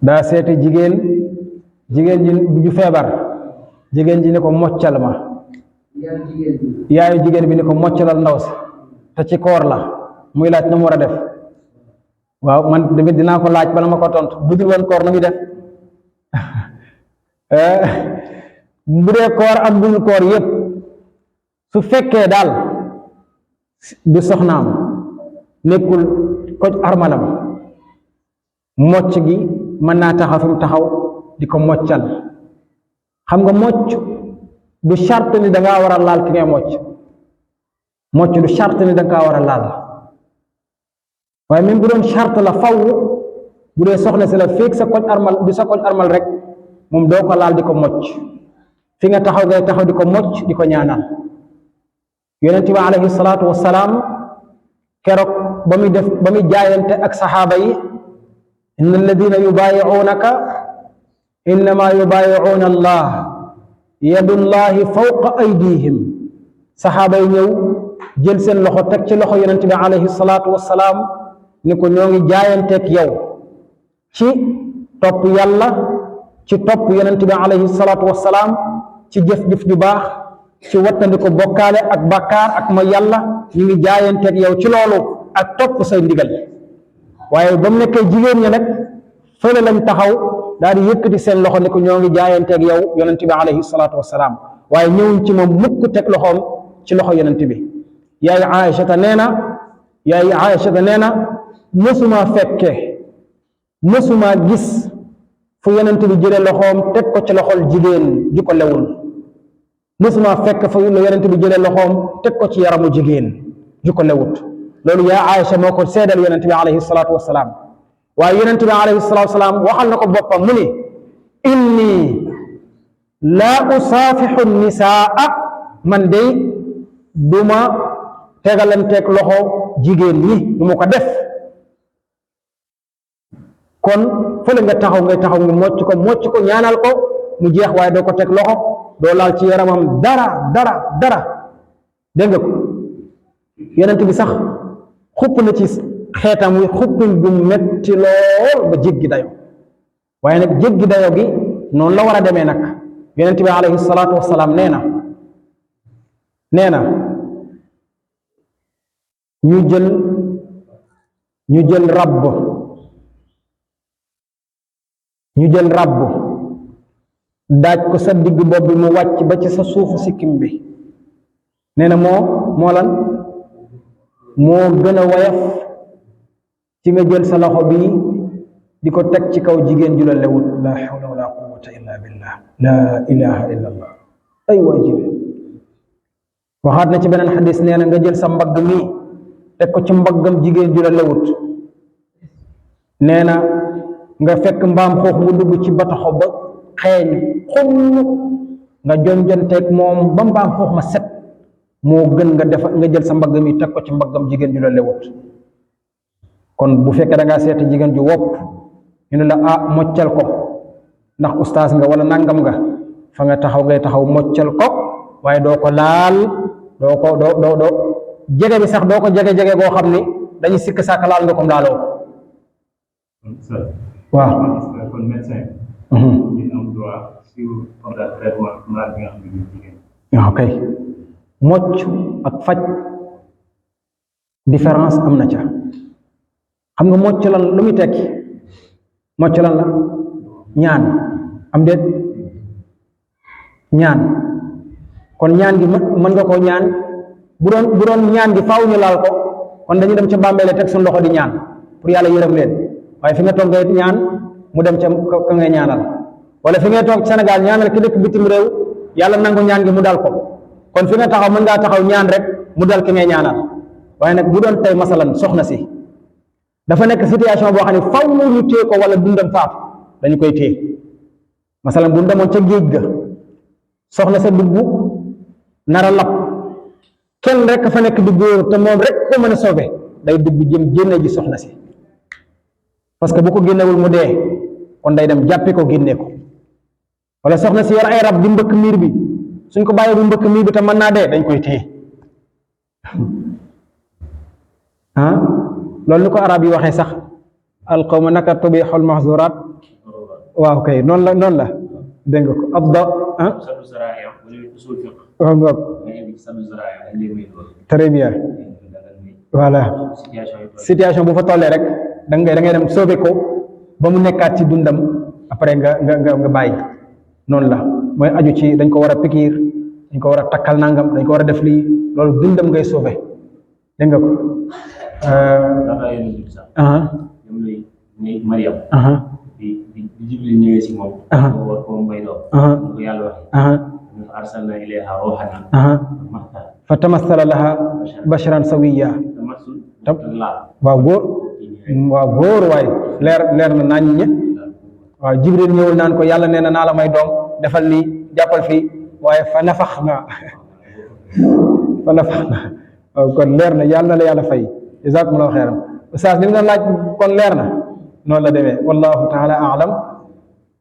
daa seeti jigéen ji ju feebar, jigéen ji ni ko moccal ma, yaayu jigéen bi ni ko moccalal ndaw si te ci koor la, muy laaj na mu war a def. waaw man tamit dinaa ko laaj bala ma ko tontu, bu dul woon koor na muy def bu dee koor ak bu dul koor yépp su fekkee daal du soxnaam, nekkul koj armalam, mocc gi mën naa taxaw fi mu taxaw di ko moccal. xam nga mocc du charte ni da ngaa war a laal ki ngay mocc du charte ni da nga kaa war a laal, waaye même bu doon charte la faw, bu dee soxna si la féeg sa koj armal du sa koj armal rek moom doo ko laal di ko mocc, fi nga taxaw ngay taxaw di ko mocc di ko ñaanal. yonent bi alayhi salaatu wassalaam keroog ba muy jaayante ak saxaaba yi, inna alladina yubaayi'uunaka innama yubaayi'uuna allah yadullahi fawqa aydihim. saxaaba yi ñëw jël seen loxo teg ci loxo yonent bi alayhi salaatu wassalaam ni ko ñoo ngi jaayanteeg yow ci topp yàlla, ci topp yonent bi alayhi salaatu wassalaam, ci jëf-jëf ju baax, ci wattandiku bokkaale ak bàkkaar ak ma yàlla, ñu ngi jaayanteeg yow ci loolu ak topp say ndigal. waaye ba mu nekkee jigéen ñi nag fële lañ taxaw daal di yëkkati seen loxo ni ko ñoo ngi jaayanteeg yow yonent bi alayhi salaatu wassalaam, waaye ñëwuñ ci moom mukk teg loxoom ci loxo yonent bi. yaay Aïchata nee na mësuma fekke, mësuma gis fu yonent bi jële loxoom teg ko ci loxol jigéen ju ko lewul, mësuma fekk fu yonent bi jële loxoom teg ko ci yaramu jigéen ju ko lewut. loolu yaa Aïcha moo ko seedal yonent bi alayhi salaatu wassalaam. waaye yonent bi alayhi salaatu wassalaam waxal na ko boppam mu ni inni laa usaafixu nisaa, man day duma tegalanteeg loxo jigéen ñi, du ma ko def. kon fële nga taxaw ngay taxaw ngi mocc ko ñaanal ko mu jeex, waaye doo ko teg loxo, doo laal ci yaramam dara dégg nga ko. yonent bi sax xupp na ci xeetam wi xuppin gu metti lool ba jéggi dayo, waaye nag jéggi dayo gi noonu la war a demee nag. yonent bi alayhi salaatu wassalaam nee na ñu jël rabb daaj ko sa digg bopp bi mu wàcc ba ci sa suufu sikkim bi, nee na moo lan moo gën a woyof ci nga jël sa loxo bi di ko teg ci kaw jigéen ju la lewut. la hawla wala quwwata illa billah, la ilaha illa allah. ay waay jële waxaat na ci beneen xadis, nee na nga jël sa mbagg mi teg ko ci mbaggam jigéen ju la lewut, nee na nga fekk mbaam xoox mu dugg ci bataxo ba xeeñ xum nga jonjanteeg moom ba mbaam xoox ma set, moo gën nga jël sa mbagg mi teg ko ci mbaggam jigéen ju la lewut. kon bu fekkee da ngaa seeti jigéen ju wopp ñu ne la moccal ko ndax ustaas nga wala nangam nga, fa nga taxaw ngay taxaw moccal ko, waaye doo ko laal, doo jege bi sax doo ko jege goo xam ni dañuy sikk sàkk laal nga comme laaloo ko. waaw kon médecin am droit sur traitement malade bi nga xam ne jigéen. waaw kay mocc ak faj différence am na ca. xam nga mocc lan lu muy tekki? mocc lan la? ñaan am déet? ñaan. kon ñaan gi mën nga koo ñaan bu doon ñaan gi faaw ñu laal ko, kon dañu dem ca bàmmeele teg suñu loxo di ñaan pour yàlla yërëm leen, waaye fi nga toog ngay ñaan mu dem ca ka ngay ñaanal, wala fi ngay toog Sénégal ñaanal ki dëkk bitim réew yàlla nangu ñaan gi mu dal ko. kon fi nga taxaw mën ngaa taxaw ñaan rek mu dal ki ngay ñaanal. waaye nag bu doon tey masalan soxna si dafa nekk situation boo xam ne faw ñu téye ko wala dundam faatu, dañu koy téye. masalan bu demoon ca géej ga soxna sa dugg nara lab, kenn rek fa nekk di góor te moom rek ko mën a sauver, day dugg jëm génne ji soxna si, parce que bu ko génnewul mu dee, kon day dem jàppi ko génne ko. wala soxna si yor ay rab di mbëkk miir bi, suñ ko bàyyee bu mbëkk miir bi te mën naa dee, dañ koy téye. loolu ni ko arab yi waxee sax alqawma naka tubixul mahzurat waaw kay noonu la dégg nga ko abda ah sadu zaraaya wala usul fiqh waaw nga ngay indi sadu zaraaya dañ lay may loolu très bien voilà situation bu fa tollee rek da ngay dem sauver ko ba mu nekkaat ci dundam après nga bàyyi noonu la mooy aju ci dañ ko war a pikiir dañ ko war a takkal nangam dañ ko war a def lii loolu dundam ngay sauver dégg nga ko dafa yéen a sax ñoom lay ñuy Mariam di Jibril ñëwee si moom ko war ko may doom ko yàlla wax ñu arsalna ilayha ruuhana fa tamassala laha basharan sawiya waaw góor waaye leer na nañ ñe waaw Jibril ñëwul naan ko yàlla nee na naa la may doom defal lii jàppal fii waaye fa nafax na waaw kon leer na yàlla na la yàlla fay jazakumullahu xeyran ustaas li nga laaj kon leer na noonu la demee wallahu taala aalam